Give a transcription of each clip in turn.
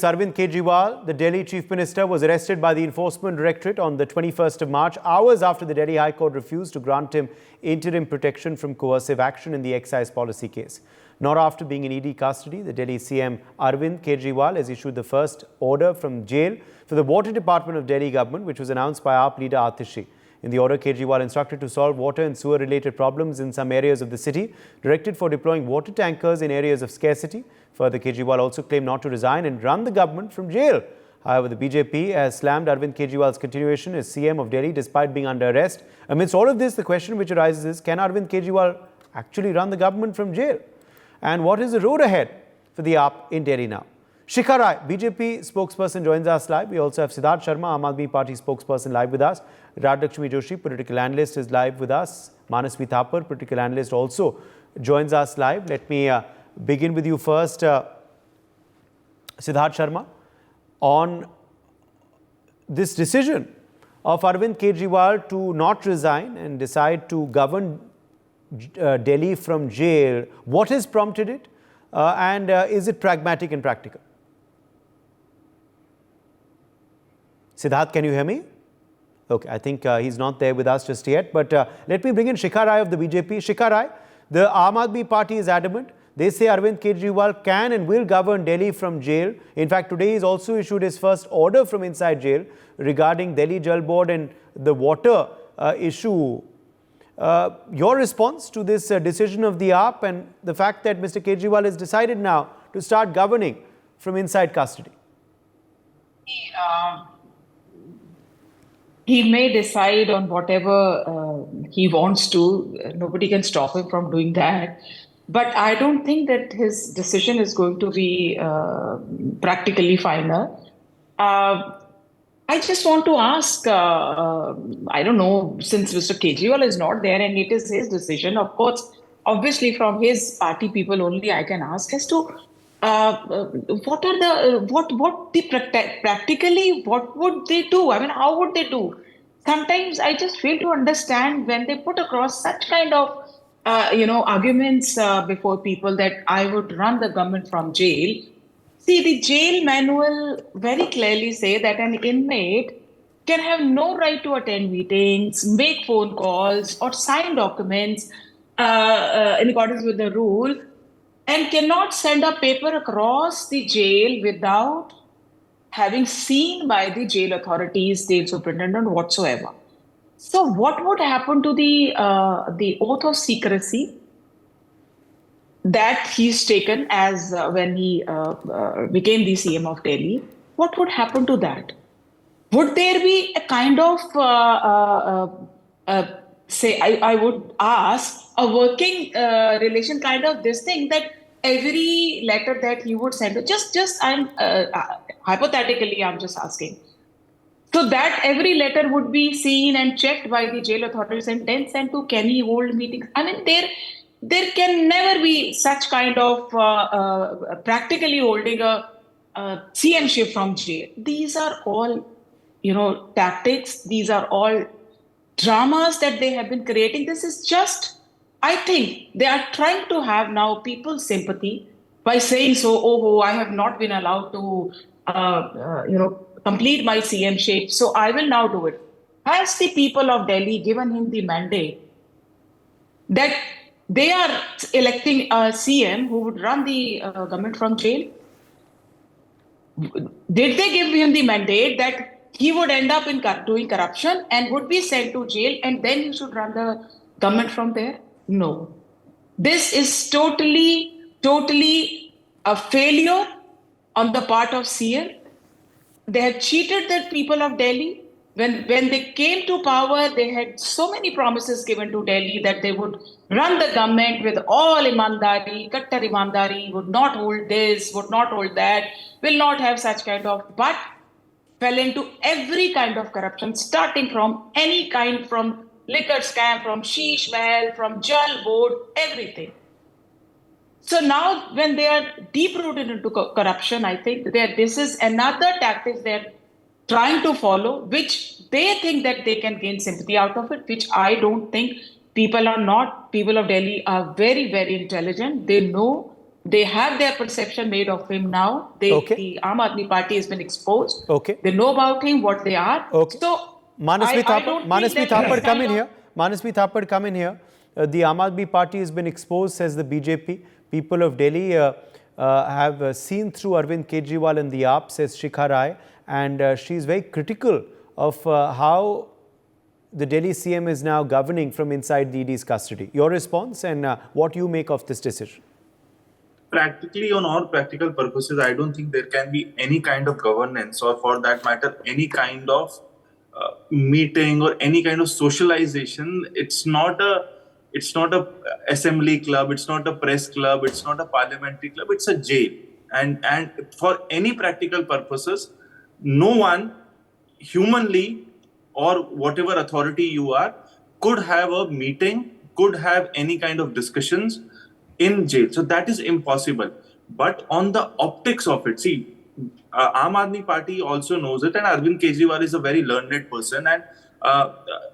Arvind Kejriwal, the Delhi Chief Minister, was arrested by the Enforcement Directorate on the 21st of March, hours after the Delhi High Court refused to grant him interim protection from coercive action in the excise policy case. Not after being in ED custody, the Delhi CM Arvind Kejriwal has issued the first order from jail for the Water Department of Delhi government, which was announced by AAP leader Atishi. In the order, Kejriwal instructed to solve water and sewer-related problems in some areas of the city, directed for deploying water tankers in areas of scarcity. Further, Kejriwal also claimed not to resign and run the government from jail. However, the BJP has slammed Arvind Kejriwal's continuation as CM of Delhi despite being under arrest. Amidst all of this, the question which arises is, can Arvind Kejriwal actually run the government from jail? And what is the road ahead for the AAP in Delhi now? Shikha Rai, BJP spokesperson, joins us live. We also have Siddharth Sharma, Aam Aadmi Party spokesperson, live with us. Radhakshmi Joshi, political analyst, is live with us. Manasvi Thapar, political analyst, also joins us live. Let me begin with you first, Siddharth Sharma, on this decision of Arvind Kejriwal to not resign and decide to govern Delhi from jail. What has prompted it, and is it pragmatic and practical? Siddharth, can you hear me? Okay, I think he's not there with us just yet. But let me bring in Shikha Rai of the BJP. Shikha Rai, the Aam Aadmi Party is adamant. They say Arvind Kejriwal can and will govern Delhi from jail. In fact, today he's also issued his first order from inside jail regarding Delhi Jal Board and the water issue. Your response to this decision of the AAP and the fact that Mr. Kejriwal has decided now to start governing from inside custody? He may decide on whatever he wants to. Nobody can stop him from doing that. But I don't think that his decision is going to be practically final. I just want to ask, I don't know, since Mr. Kejriwal is not there and it is his decision, of course, obviously from his party people only I can ask as to practically, what would they do? I mean, how would they do? Sometimes I just fail to understand when they put across such kind of, arguments before people that I would run the government from jail. See, the jail manual very clearly say that an inmate can have no right to attend meetings, make phone calls, or sign documents in accordance with the rule, and cannot send a paper across the jail without having seen by the jail authorities, jail superintendent, whatsoever. So what would happen to the oath of secrecy that he's taken as when he became the CM of Delhi? What would happen to that? Would there be a kind of, I would ask, a working relation kind of this thing that every letter that he would send, I'm hypothetically, I'm just asking. So that every letter would be seen and checked by the jail authorities and then sent to can he hold meetings? I mean, there can never be such kind of practically holding a CM-ship from jail. These are all, tactics. These are all dramas that they have been creating. This is just, I think they are trying to have now people's sympathy by saying so, I have not been allowed to, complete my CM-ship, so I will now do it. Has the people of Delhi given him the mandate that they are electing a CM who would run the government from jail? Did they give him the mandate that he would end up in doing corruption and would be sent to jail and then he should run the government from there? No. This is totally a failure on the part of CM. They have cheated the people of Delhi. When they came to power, they had so many promises given to Delhi that they would run the government with all imandari, kattar imandari, would not hold this, would not hold that, will not have such kind of, but fell into every kind of corruption, starting from any kind, from liquor scam, from Sheesh Mahal, from Jal Board, everything. So now when they are deep-rooted into corruption, I think this is another tactic they're trying to follow, which they think that they can gain sympathy out of it, which I don't think. People are not. People of Delhi are very, very intelligent. They know They have their perception made of him now. The Aam Aadmi Party has been exposed. Okay. They know about him, what they are. Okay. So Manasvi I don't think that Thapar, come in here. Manasvi Thapar, come in here. The Aam Aadmi Party has been exposed, says the BJP. People of Delhi have seen through Arvind Kejriwal and the AAP, says Shikha Rai. And she is very critical of how the Delhi CM is now governing from inside the ED's custody. Your response and what you make of this decision? Practically, on all practical purposes, I don't think there can be any kind of governance, or for that matter, any kind of meeting or any kind of socialization. It's not a assembly club. It's not a press club. It's not a parliamentary club. It's a jail. And for any practical purposes, no one humanly or whatever authority you are could have a meeting, could have any kind of discussions in jail. So that is impossible. But on the optics of it, see, Aam Aadmi Party also knows it, and Arvind Kejriwal is a very learned person and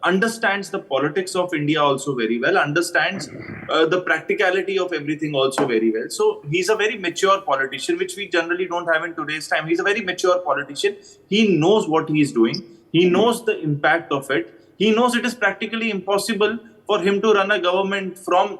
understands the politics of India also very well, understands the practicality of everything also very well. So he's a very mature politician, which we generally don't have in today's time. He's a very mature politician. He knows what he is doing. He knows the impact of it. He knows it is practically impossible for him to run a government from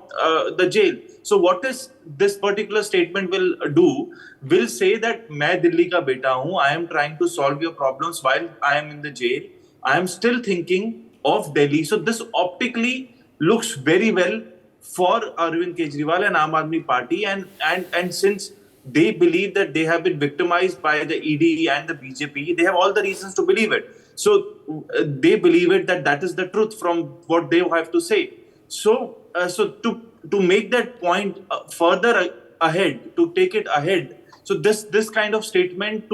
the jail. So what is this particular statement will do? Will say that मैं दिल्ली का बेटा हूँ. I am trying to solve your problems while I am in the jail. I am still thinking of Delhi. So this optically looks very well for Arvind Kejriwal and Aam Aadmi Party, and since they believe that they have been victimized by the ED and the BJP, they have all the reasons to believe it. So they believe it that is the truth from what they have to say. So to make that point further ahead, to take it ahead. So this kind of statement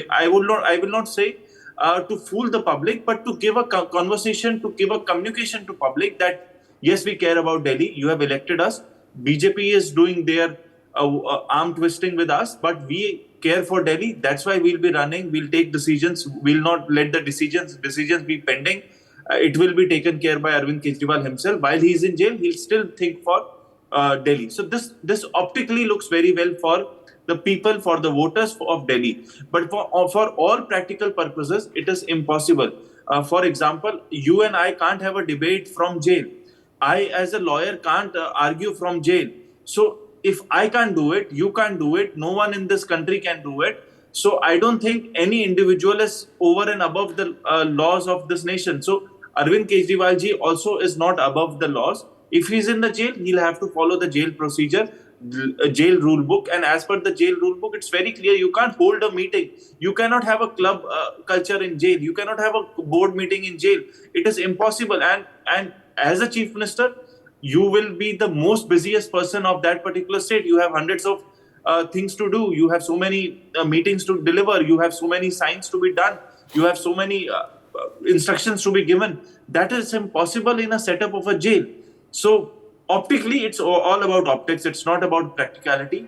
I will not say to fool the public, but to give a conversation, to give a communication to public that yes, we care about Delhi. You have elected us. BJP is doing their arm twisting with us, but we care for Delhi. That's why we'll be running. We'll take decisions. We'll not let the decisions be pending. It will be taken care by Arvind Kejriwal himself. While he's in jail, he'll still think for Delhi. So this optically looks very well for the people, for the voters of Delhi. But for all practical purposes, it is impossible. For example, you and I can't have a debate from jail. I, as a lawyer, can't argue from jail. So if I can't do it, you can't do it. No one in this country can do it. So I don't think any individual is over and above the laws of this nation. So Arvind Kejriwal ji also is not above the laws. If he's in the jail, he'll have to follow the jail procedure, jail rule book. And as per the jail rule book, it's very clear. You can't hold a meeting. You cannot have a club culture in jail. You cannot have a board meeting in jail. It is impossible. And as a chief minister, you will be the most busiest person of that particular state. You have hundreds of things to do. You have so many meetings to deliver. You have so many signs to be done. You have so many instructions to be given. That is impossible in a setup of a jail. So optically, it's all about optics. It's not about practicality.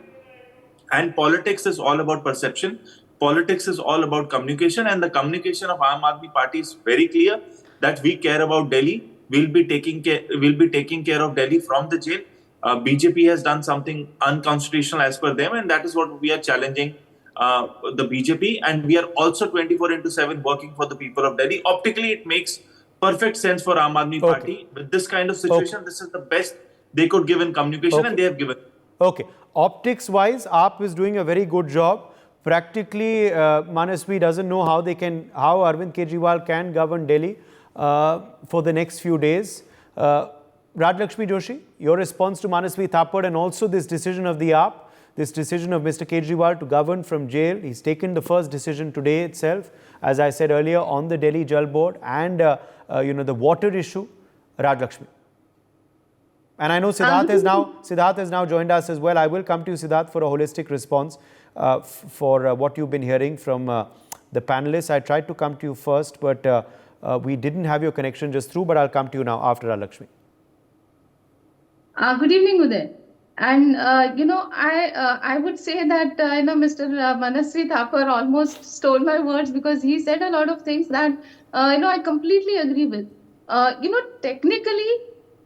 And politics is all about perception. Politics is all about communication. And the communication of Aam Aadmi Party is very clear that we care about Delhi. We'll be taking care of Delhi from the jail. BJP has done something unconstitutional as per them, and that is what we are challenging the BJP. And we are also 24/7 working for the people of Delhi. Optically, it makes perfect sense for Aam Aadmi Party. With this kind of situation, this is the best they could give in communication, and they have given. Okay. Optics-wise, AAP is doing a very good job. Practically, Manasvi doesn't know how Arvind Kejriwal can govern Delhi for the next few days. Rajlakshmi Joshi, your response to Manasvi Thapar and also this decision of the AAP, this decision of Mr. Kejriwal to govern from jail. He's taken the first decision today itself, as I said earlier, on the Delhi Jal Board and the water issue. Rajlakshmi. And I know Siddharth has now joined us as well. I will come to you, Siddharth, for a holistic response for what you've been hearing from the panelists. I tried to come to you first, but we didn't have your connection just through, but I'll come to you now after Rajlakshmi. Good evening, Uday. And, I would say that, Mr. Manasvi Thapar almost stole my words because he said a lot of things that, I completely agree with. Technically,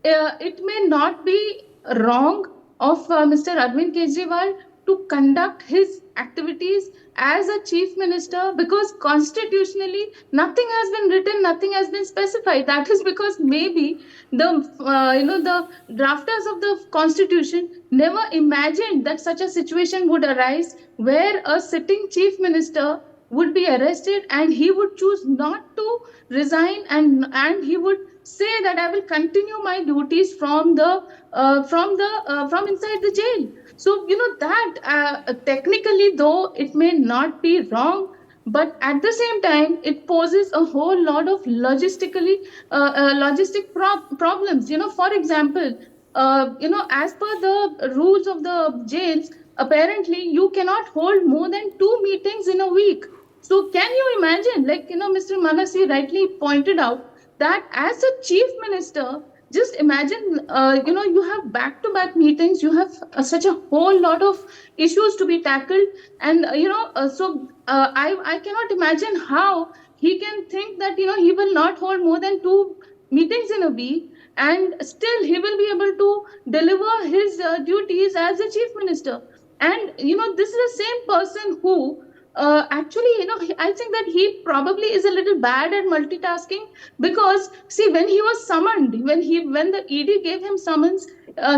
it may not be wrong of Mr. Arvind Kejriwal to conduct his activities as a chief minister, because constitutionally nothing has been written, nothing has been specified. That is because maybe the drafters of the constitution never imagined that such a situation would arise where a sitting chief minister would be arrested and he would choose not to resign, and he would say that I will continue my duties from from inside the jail. So that technically, though it may not be wrong, but at the same time it poses a whole lot of problems. For example, as per the rules of the jails, apparently you cannot hold more than 2 meetings in a week. So can you imagine, like Mr. Manasi rightly pointed out, that as a chief minister, just imagine, you have back-to-back meetings, you have such a whole lot of issues to be tackled, and I cannot imagine how he can think that he will not hold more than 2 meetings in a week, and still he will be able to deliver his duties as a chief minister. And this is the same person who actually, I think that he probably is a little bad at multitasking, because see, when he was summoned, when the ED gave him summons,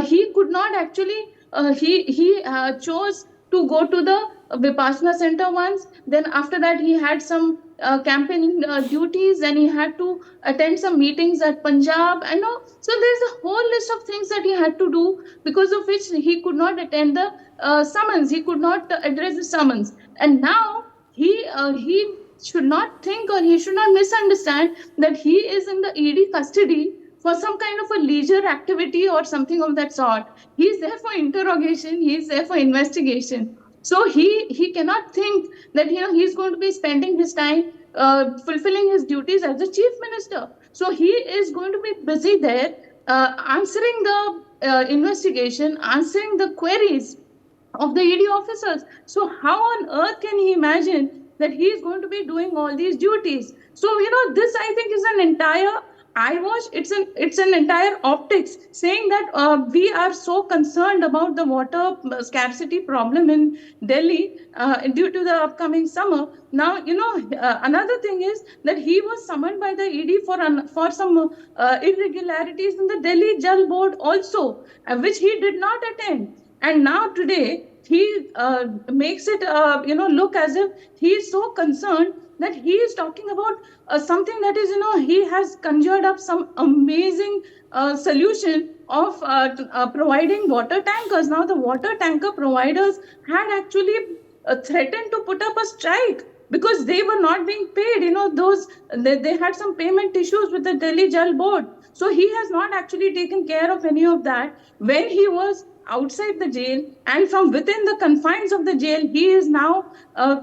he could not actually. He chose to go to the Vipassana center once. Then after that, he had some campaigning duties, and he had to attend some meetings at Punjab. I know. So there's a whole list of things that he had to do, because of which he could not attend the summons. He could not address the summons. And now he should not think, or he should not misunderstand that he is in the ED custody for some kind of a leisure activity or something of that sort. He is there for interrogation. He is there for investigation. So he cannot think that he's going to be spending his time fulfilling his duties as the chief minister. So he is going to be busy there answering the investigation, answering the queries of the ED officers. So how on earth can he imagine that he is going to be doing all these duties? So this, I think, is an entire eyewash. It's an entire optics, saying that we are so concerned about the water scarcity problem in Delhi due to the upcoming summer. Now another thing is that he was summoned by the ED for some irregularities in the Delhi Jal Board also, which he did not attend. And now today he makes it look as if he is so concerned that he is talking about something that is he has conjured up some amazing solution of providing water tankers. Now the water tanker providers had actually threatened to put up a strike because they were not being paid. They had some payment issues with the Delhi Jal Board. So he has not actually taken care of any of that. When he was outside the jail, and from within the confines of the jail, he is now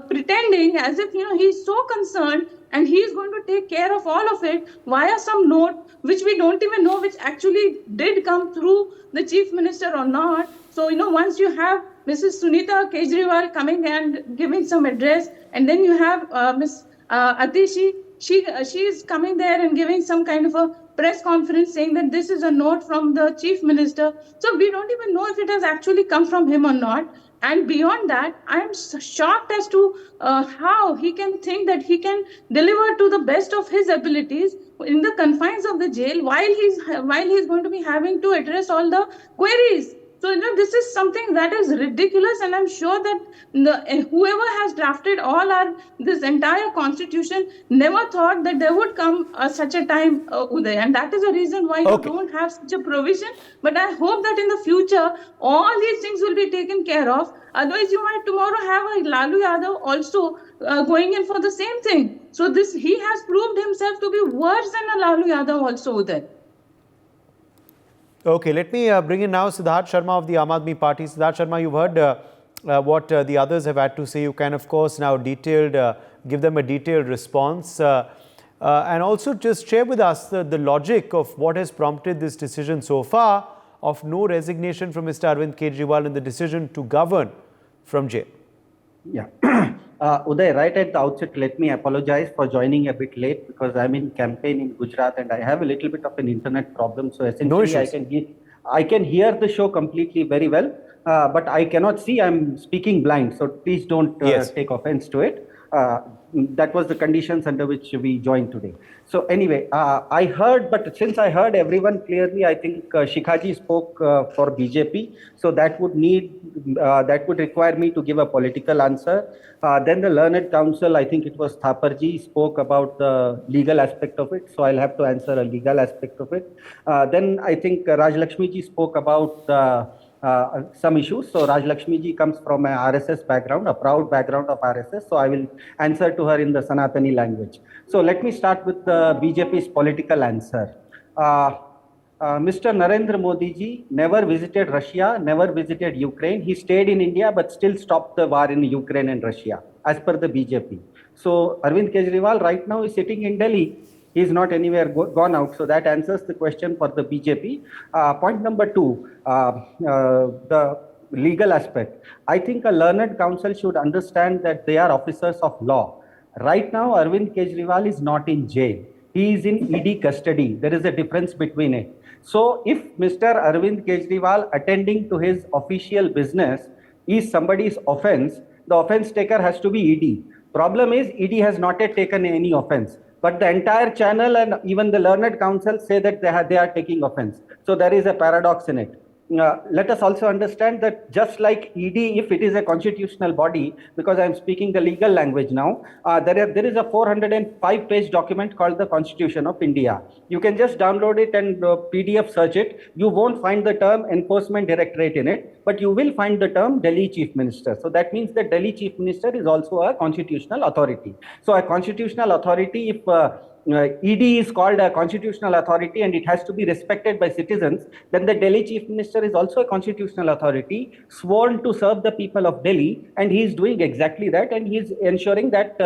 pretending as if he's so concerned, and he is going to take care of all of it via some note which we don't even know which actually did come through the chief minister or not. So once you have Mrs. Sunita Kejriwal coming and giving some address, and then you have Ms. Atishi, she is coming there and giving some kind of a press conference saying that this is a note from the chief minister. So we don't even know if it has actually come from him or not. And beyond that, I am shocked as to how he can think that he can deliver to the best of his abilities in the confines of the jail while he's going to be having to address all the queries. So this is something that is ridiculous, and I'm sure that whoever has drafted this entire constitution never thought that there would come such a time, Uday, and that is the reason why you don't have such a provision. But I hope that in the future all these things will be taken care of. Otherwise, you might tomorrow have a Lalu Yadav also going in for the same thing. So he has proved himself to be worse than a Lalu Yadav also, Uday. Okay, let me bring in now Siddharth Sharma of the Aam Aadmi Party. Siddharth Sharma, you've heard what the others have had to say. You can, of course, now give them a detailed response. And also just share with us the logic of what has prompted this decision so far of no resignation from Mr. Arvind Kejriwal and the decision to govern from jail. Yeah. Uday, right at the outset, let me apologize for joining a bit late because I'm in campaign in Gujarat and I have a little bit of an internet problem. So essentially, I can hear the show completely very well, but I cannot see. I'm speaking blind, so please don't Yes. take offense to it. That was the conditions under which we joined today. So anyway, I heard, but since I heard everyone clearly, I think Shikhaji spoke for BJP. So that would require me to give a political answer. Then the learned counsel, I think it was Thaparji, spoke about the legal aspect of it. So I'll have to answer a legal aspect of it. Then I think Raj Lakshmi ji spoke about some issues. So Raj Lakshmi ji comes from a RSS background, a proud background of RSS. So I will answer to her in the Sanatani language. So let me start with the BJP's political answer. Mr. Narendra Modi ji never visited Russia, never visited Ukraine. He stayed in India, but still stopped the war in Ukraine and Russia, as per the BJP. So Arvind Kejriwal right now is sitting in Delhi. He is not anywhere gone out. So that answers the question for the BJP. Point number two, the legal aspect. I think a learned counsel should understand that they are officers of law. Right now, Arvind Kejriwal is not in jail. He is in ED custody. There is a difference between it. So if Mr. Arvind Kejriwal attending to his official business is somebody's offense, the offense taker has to be ED. Problem is ED has not yet taken any offense. But the entire channel and even the learned counsel say that they are taking offense. So there is a paradox in it. Let us also understand that just like ED, if it is a constitutional body, because I am speaking the legal language now, there is a 405-page document called the Constitution of India. You can just download it and PDF search it. You won't find the term Enforcement Directorate in it, but you will find the term Delhi Chief Minister. So that means that Delhi Chief Minister is also a constitutional authority. So a constitutional authority, if ED is called a constitutional authority and it has to be respected by citizens, then the Delhi Chief Minister is also a constitutional authority sworn to serve the people of Delhi, and he is doing exactly that, and he is ensuring that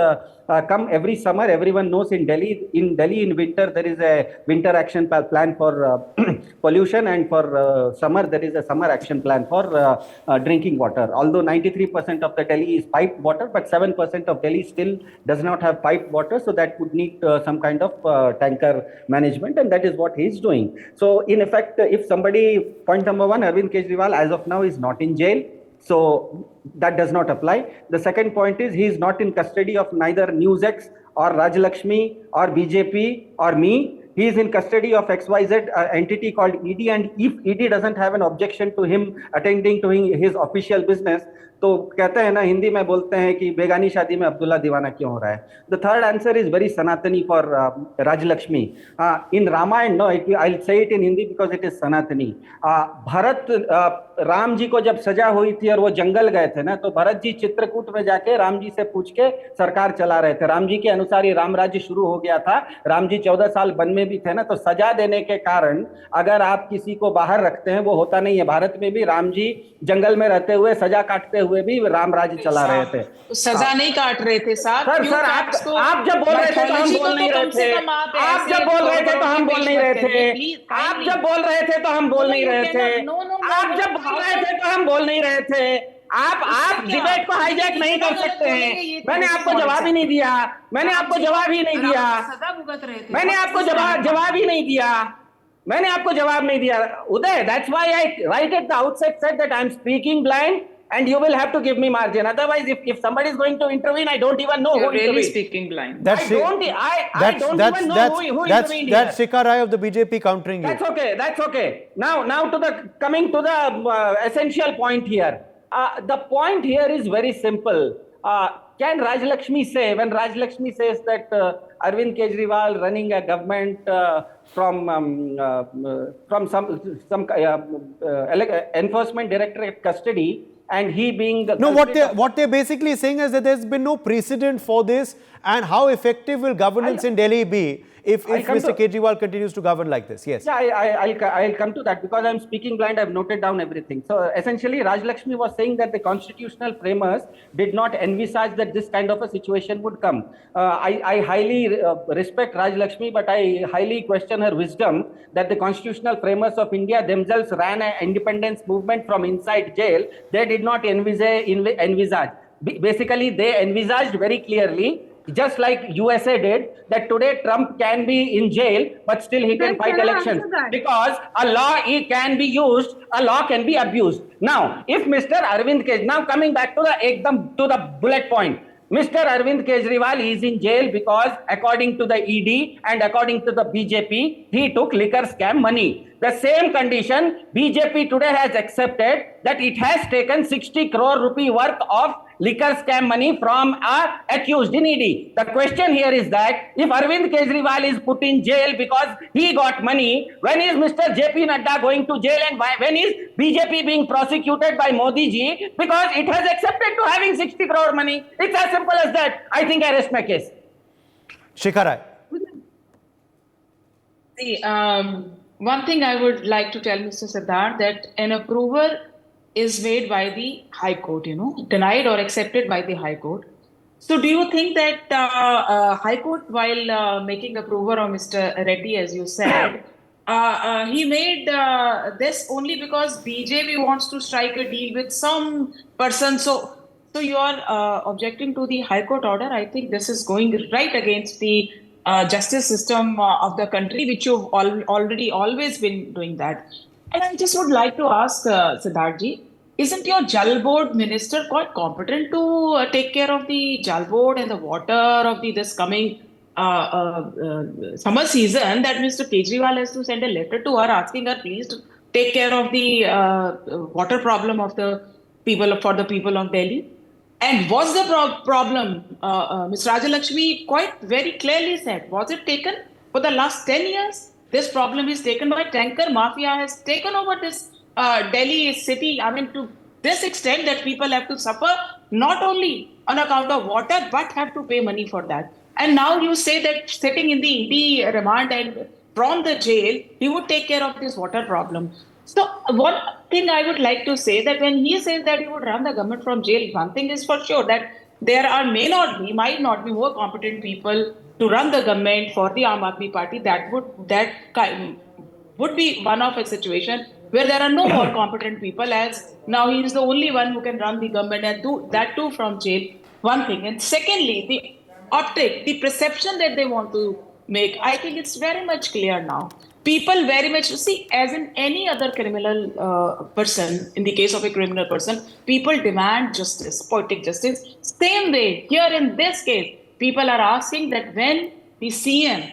come every summer, everyone knows in Delhi in winter there is a winter action plan for pollution, and for summer there is a summer action plan for drinking water. Although 93% of the Delhi is piped water, but 7% of Delhi still does not have piped water, so that would need some kind of tanker management, and that is what he is doing. So in effect, if somebody, point number one, Arvind Kejriwal as of now is not in jail, so that does not apply. The second point is he is not in custody of neither NewsX or Raj Lakshmi or BJP or me. He is in custody of XYZ entity called ED, and if ED doesn't have an objection to him attending to his official business, तो कहते हैं ना, हिंदी में बोलते हैं कि बेगानी शादी में अब्दुल्ला दीवाना क्यों हो रहा है. The third answer is very Sanatani for Raj Lakshmi. In Ramayana, no, I'll say it in Hindi because it is Sanatani. Bharat Ram ji को जब सजा हुई थी और वो जंगल गए थे ना, तो भरत जी चित्रकूट में जाके राम जी से पूछ के सरकार चला रहे थे. राम जी के अनुसार ही राम राज्य शुरू हो गया था. राम जी 14 साल वन में भी थे ना, तो सजा देने के कारण अगर आप किसी को बाहर रखते हैं वो होता नहीं है. भारत में भी राम जी जंगल में रहते हुए सजा काटते हुए भी राम राज्य चला रहे थे. सजा नहीं काट रहे थे साहब. सर आप जब बोल रहे थे तो हम बोल नहीं रहे थे. आप जब बोल रहे थे तो हम बोल नहीं रहे थे. आप जब बोल रहे थे तो हम बोल नहीं रहे थे. आप जब बोल रहे थे तो हम बोल नहीं रहे थे. आप डिबेट को हाईजैक नहीं कर सकते हैं. मैंने आपको जवाब ही नहीं दिया. मैंने आपको जवाब ही नहीं दिया. मैंने आपको जवाब ही नहीं दिया. मैंने आपको जवाब नहीं दिया. Uday, that's why I right at the outset said that I'm speaking blind and you will have to give me margin. Otherwise, if somebody is going to intervene, I don't even know who really intervened. Speaking blind. That's I don't even know who intervened here. That's Shikha Rai of the BJP countering you. That's okay. Now coming to the essential point here. The point here is very simple. Can Raj Lakshmi say, when Raj Lakshmi says that Arvind Kejriwal running a government from some enforcement directorate custody, and he being the... No, what they're basically saying is that there's been no precedent for this, and how effective will governance in Delhi be if Mr. Kejriwal continues to govern like this? Yes. Yeah, I'll come to that because I'm speaking blind. I've noted down everything. So essentially, Raj Lakshmi was saying that the constitutional framers did not envisage that this kind of a situation would come. I highly respect Raj Lakshmi, but I highly question her wisdom that the constitutional framers of India themselves ran an independence movement from inside jail. They did not envisage. Basically, they envisaged very clearly just like USA did, that today Trump can be in jail, but still he can fight elections. Because a law can be used, a law can be abused. Now, if Mr. Arvind Kejriwal, now coming back to the bullet point, Mr. Arvind Kejriwal is in jail because according to the ED and according to the BJP, he took liquor scam money. The same condition, BJP today has accepted that it has taken 60 crore rupee worth of liquor scam money from a accused in ED. The question here is that if Arvind Kejriwal is put in jail because he got money, when is Mr. JP Nadda going to jail, and when is BJP being prosecuted by Modi ji because it has accepted to having 60 crore money? It's as simple as that. I think I rest my case. Shikha Rai. See, one thing I would like to tell Mr. Siddharth, that an approval is made by the High Court, denied or accepted by the High Court. So do you think that High Court, while making approval of Mr. Reddy, as you said, he made this only because BJP wants to strike a deal with some person? So you are objecting to the High Court order. I think this is going right against the justice system of the country, which you've already always been doing that. And I just would like to ask Siddharthji, isn't your Jal Board minister quite competent to take care of the Jal Board and the water of this coming summer season, that Mr. Kejriwal has to send a letter to her asking her please to take care of the water problem of the people, for the people of Delhi? And was the problem, Ms. Rajalakshmi quite very clearly said, was it taken for the last 10 years? This problem is taken by tanker mafia, has taken over this Delhi city. I mean, to this extent that people have to suffer not only on account of water, but have to pay money for that. And now you say that sitting in the ED remand and from the jail, he would take care of this water problem. So one thing I would like to say, that when he says that he would run the government from jail, one thing is for sure, that there might not be more competent people to run the government for the Aam Aadmi Party. That would be one of a situation where there are no more competent people, as now he is the only one who can run the government and do that too from jail. One thing. And secondly, the optic, the perception that they want to make, I think it's very much clear now. People very much, see, as in any other criminal person, in the case of a criminal person, people demand justice, poetic justice. Same way, here in this case, people are asking that when the CM,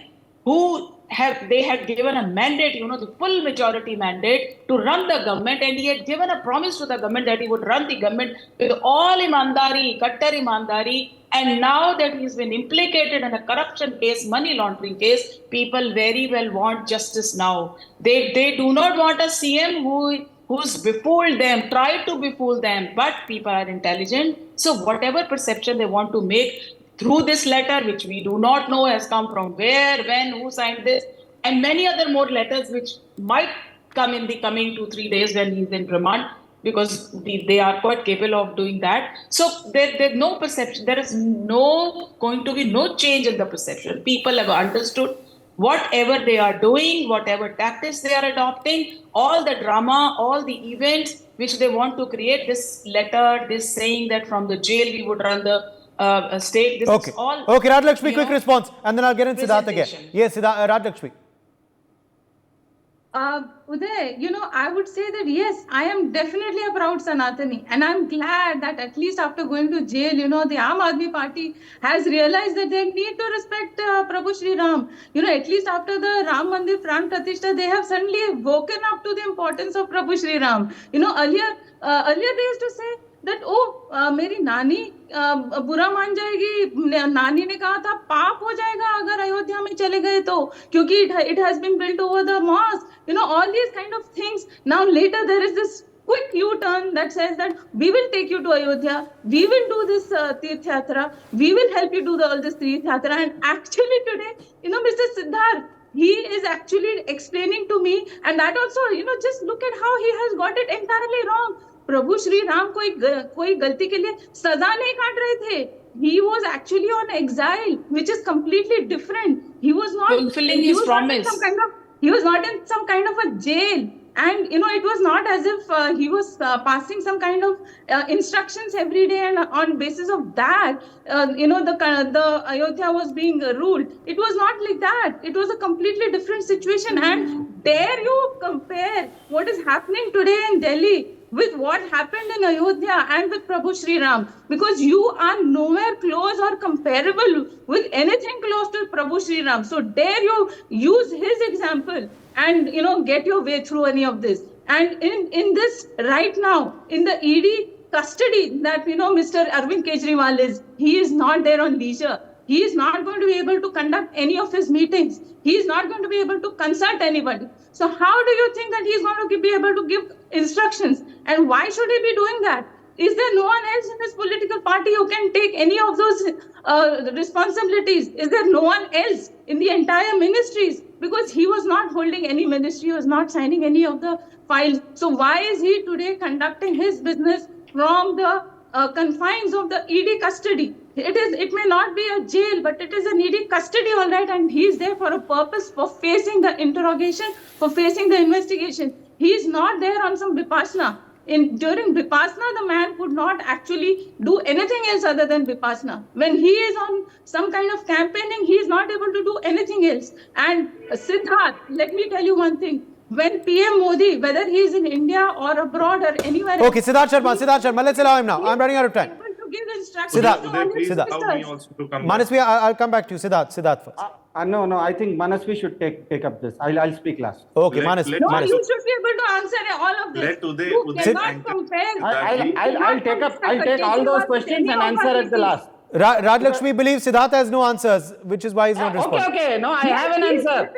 they had given a mandate, the full majority mandate to run the government, and he had given a promise to the government that he would run the government with all imandari, kattar imandari, and now that he's been implicated in a corruption case, money laundering case, people very well want justice now. They do not want a CM who's befooled them, tried to befool them, but people are intelligent. So whatever perception they want to make through this letter, which we do not know has come from where, when, who signed this, and many other more letters which might come in the coming 2-3 days when he's in remand, because they are quite capable of doing that. So there's no perception. There is going to be no change in the perception. People have understood whatever they are doing, whatever tactics they are adopting, all the drama, all the events which they want to create, this letter, this saying that from the jail we would run the state. This Okay. is all. Okay, Rajalakshmi, quick response, and then I'll get in Siddharth again. Yes, Rajalakshmi. Uday, I would say that yes, I am definitely a proud Sanatani, and I'm glad that at least after going to jail, the Aam Aadmi Party has realized that they need to respect Prabhu Shri Ram. At least after the Ram Mandir Pran Pratishtha, they have suddenly woken up to the importance of Prabhu Shri Ram. Earlier they used to say that मेरी नानी बुरा मान जाएगी, नानी ने कहा था पाप हो जाएगा अगर अयोध्या में चले गए तो, क्योंकि it has been built over the mosque, all these kind of things. Now later there is this quick U-turn that says that we will take you to Ayodhya, we will do this Tirth Yatra, we will help you do all this Tirth Yatra. And actually today, Mr. Siddharth, he is actually explaining to me, and that also, just look at how he has got it entirely wrong. प्रभु श्री राम कोई गलती के लिए सजा नहीं काट रहे थे. He was actually on exile, which is completely different. He was not fulfilling his promise. He was not in some kind of a jail. And it was not as if he was passing some kind of instructions every day, and on basis of that, the Ayodhya was being ruled. It was not like that. It was a completely different situation. And dare you compare what is happening today in Delhi with what happened in Ayodhya and with Prabhu Sri Ram, because you are nowhere close or comparable with anything close to Prabhu Sri Ram. So dare you use his example and get your way through any of this. And in this right now, in the ED custody that Mr. Arvind Kejriwal he is not there on leisure. He is not going to be able to conduct any of his meetings. He is not going to be able to consult anybody. So how do you think that he is going to be able to give instructions? And why should he be doing that? Is there no one else in this political party who can take any of those responsibilities? Is there no one else in the entire ministries? Because he was not holding any ministry, he was not signing any of the files. So why is he today conducting his business from the confines of the ED custody? It may not be a jail, but it is an ED custody, all right, and he is there for a purpose, for facing the interrogation, for facing the investigation. He is not there on some Vipassana. During Vipassana, the man could not actually do anything else other than Vipassana. When he is on some kind of campaigning, he is not able to do anything else. And Siddharth, let me tell you one thing. When PM Modi, whether he is in India or abroad or anywhere Okay, Siddharth Sharma, let's allow him now. I'm running out of time. Manasvi, I'll come back to you. Siddharth first. No, I think Manasvi should take up this. I'll speak last. Okay, Manasvi. No, you should be able to answer all of this. You cannot compare. I'll take all those questions and answer at the last. Rajlakshmi believes Siddharth has no answers, which is why he's not responding. Okay. No, I have an answer.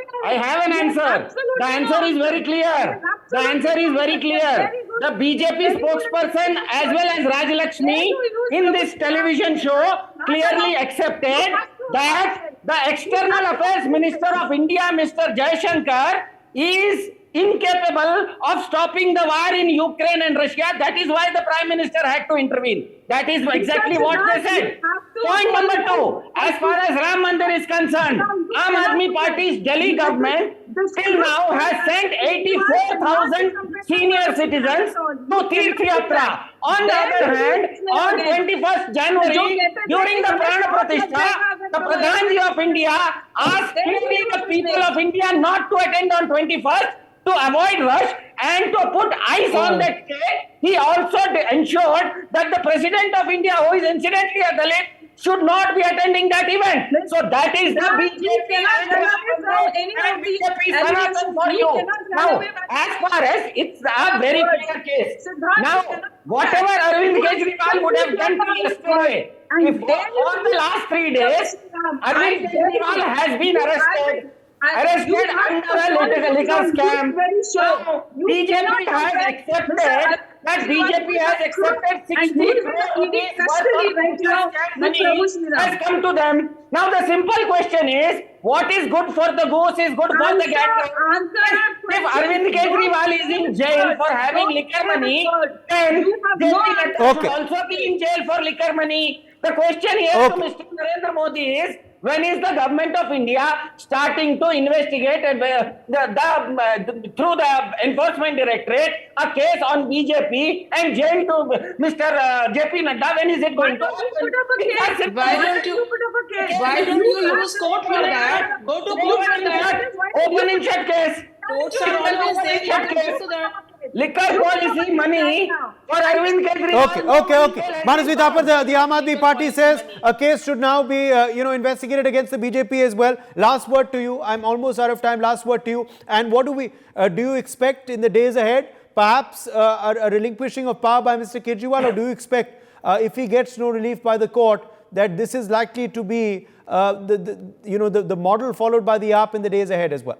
The answer is very clear. The BJP spokesperson as well as Rajlakshmi in this television show clearly accepted that the External Affairs Minister of India, Mr. Jaishankar, is incapable of stopping the war in Ukraine and Russia. That is why the Prime Minister had to intervene. That is exactly what they said. Point number 2, as far as Ram Mandir is concerned, Aam Aadmi Party's Delhi government till now has sent 84,000 senior citizens to Tirth Yatra. On the other hand, on 21st January, during the Prana Pratishtha, the Pradhanji of India asked clearly the people of India not to attend on 21st to avoid rush and to put ice on that cake. He also ensured that the President of India, who is incidentally a Dalit, should not be attending that event. So that is the BJP and BJP Sanatan for you. Now, as far as it's a very clear case. Now, whatever Arvind Kejriwal would have done yesterday, if for the last 3 days, Arvind Kejriwal has been arrested under a liquor scam. So, BJP has accepted that BJP has accepted 60 crore rupees has come to them. Now the simple question is, what is good for the goose is good for the gander. If Arvind Kejriwal is in jail for having liquor money, then JP Nadda should also be in jail for liquor money. The question here to Mr. Narendra Modi is, when is the government of India starting to investigate through the enforcement directorate a case on BJP and jail to Mr. JP Nadda? When is it going to happen? Why don't you use court for that? Go to court for that. Open and shut case. Courts are always there to that. Liquor policy money for Arvind Kejriwal. Okay. Manasvi Thapar, the Aam Aadmi Party says a case should now be, investigated against the BJP as well. Last word to you. I'm almost out of time. Last word to you. And what do you expect in the days ahead? Perhaps a relinquishing of power by Mr. Kejriwal, or do you expect, if he gets no relief by the court, that this is likely to be the model followed by the AAP in the days ahead as well?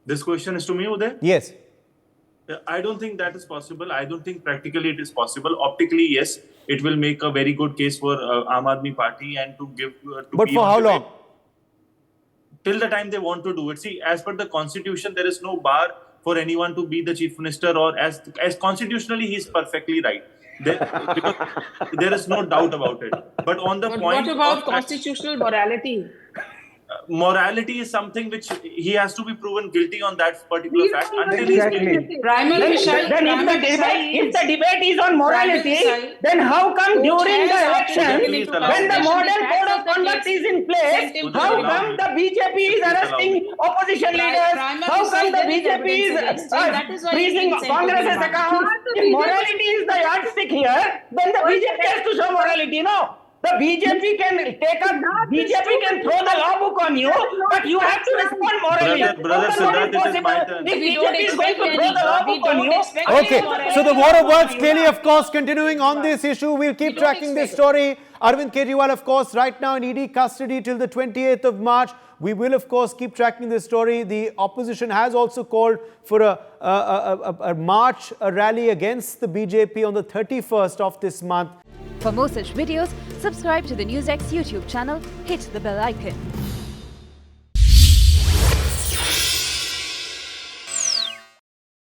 This question is to me, Uday? Yes. I don't think that is possible. I don't think practically it is possible. Optically, yes, it will make a very good case for Aam Aadmi Party and to give. But for how long? Till the time they want to do it. See, as per the constitution, there is no bar for anyone to be the chief minister, or as constitutionally, he is perfectly right. Because there is no doubt about it. But on the point, what about constitutional morality? morality is something which he has to be proven guilty on that particular fact until Exactly. Primal Then Missile, if the debate is on morality, then how come during the election, when the model code of conduct is in place, how come the BJP is arresting opposition leaders? How come the BJP is freezing Congress's account? If morality is the yardstick here, then the BJP has to show morality, no? The BJP can throw the law book on you, but you have to respond morally. Brother Siddharth, it is my turn. If BJP is going to throw the law book on you, Okay, so the war of words clearly, of course, continuing on this issue. We'll keep tracking this story. Arvind Kejriwal, of course, right now in ED custody till the 28th of March. We will, of course, keep tracking this story. The opposition has also called for a march, a rally against the BJP on the 31st of this month. For more such videos, subscribe to the NewsX YouTube channel, hit the bell icon.